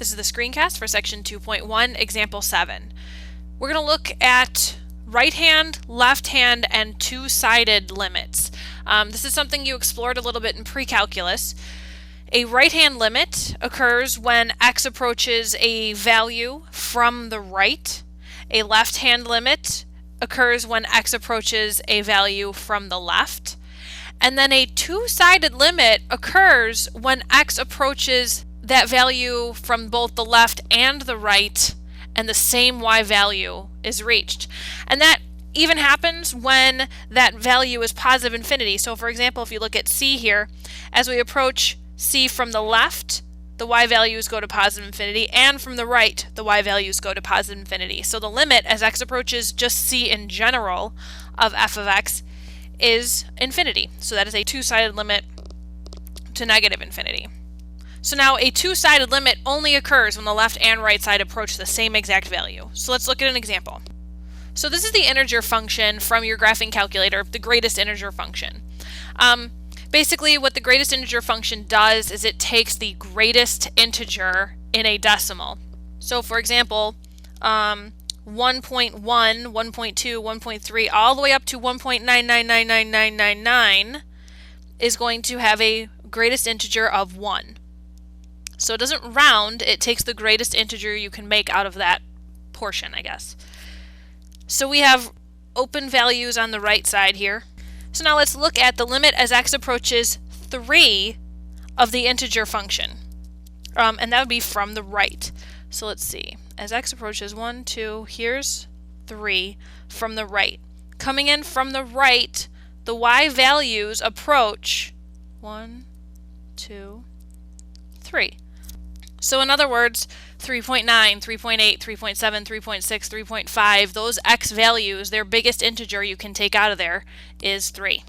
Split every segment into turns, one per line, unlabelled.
This is the screencast for section 2.1, example 7. We're going to look at right hand, left hand, and two-sided limits. This is something you explored a little bit in pre-calculus. A right hand limit occurs when x approaches a value from the right. A left hand limit occurs when x approaches a value from the left. And then a two-sided limit occurs when x approaches that value from both the left and the right, and the same y value is reached. And that even happens when that value is positive infinity. So for example, if you look at c here, as we approach c from the left, the y values go to positive infinity, and from the right, the y values go to positive infinity. So the limit as x approaches just c in general of f of x is infinity. So that is a two-sided limit to negative infinity. So now a two-sided limit only occurs when the left and right side approach the same exact value. So let's look at an example. So this is the integer function from your graphing calculator, the greatest integer function. Basically what the greatest integer function does is it takes the greatest integer in a decimal. So for example, 1.1, 1.2, 1.3, all the way up to 1.9999999 is going to have a greatest integer of 1. So it doesn't round, it takes the greatest integer you can make out of that portion, I guess. So we have open values on the right side here. So now let's look at the limit as x approaches 3 of the integer function. And that would be from the right. So let's see. As x approaches 1, 2, here's 3 from the right. Coming in from the right, the y values approach 1, 2, 3. So in other words, 3.9, 3.8, 3.7, 3.6, 3.5, those x values, their biggest integer you can take out of there is 3.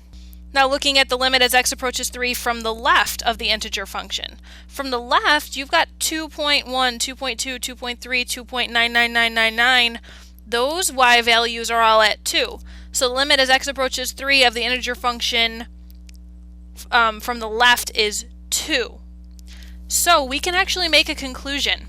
Now looking at the limit as x approaches 3 from the left of the integer function. From the left, you've got 2.1, 2.2, 2.3, 2.99999. Those y values are all at 2. So the limit as x approaches 3 of the integer function from the left is 2. So we can actually make a conclusion.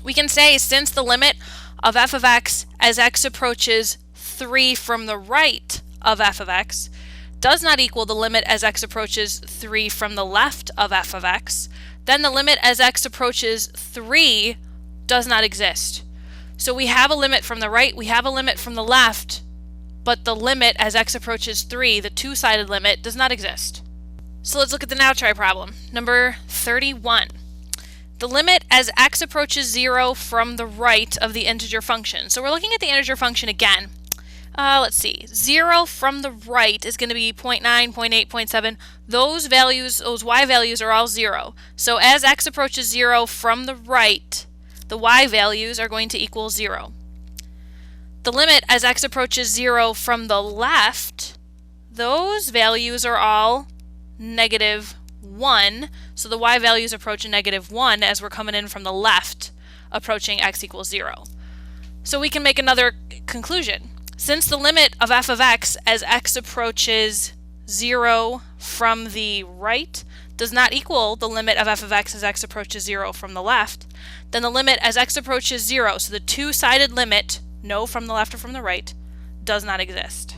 We can say since the limit of f of x as x approaches 3 from the right of f of x does not equal the limit as x approaches 3 from the left of f of x, then the limit as x approaches 3 does not exist. So we have a limit from the right, we have a limit from the left, but the limit as x approaches 3, the two-sided limit, does not exist. So let's look at the now try problem. Number 31. The limit as x approaches 0 from the right of the integer function. So we're looking at the integer function again. Let's see. 0 from the right is going to be 0.9, 0.8, 0.7. Those values, those y values are all 0. So as x approaches 0 from the right, the y values are going to equal 0. The limit as x approaches 0 from the left, those values are all negative 1, so the y values approach a negative 1 as we're coming in from the left, approaching x equals 0. So we can make another conclusion. Since the limit of f of x as x approaches 0 from the right does not equal the limit of f of x as x approaches 0 from the left, then the limit as x approaches 0, so the two-sided limit, no from the left or from the right, does not exist.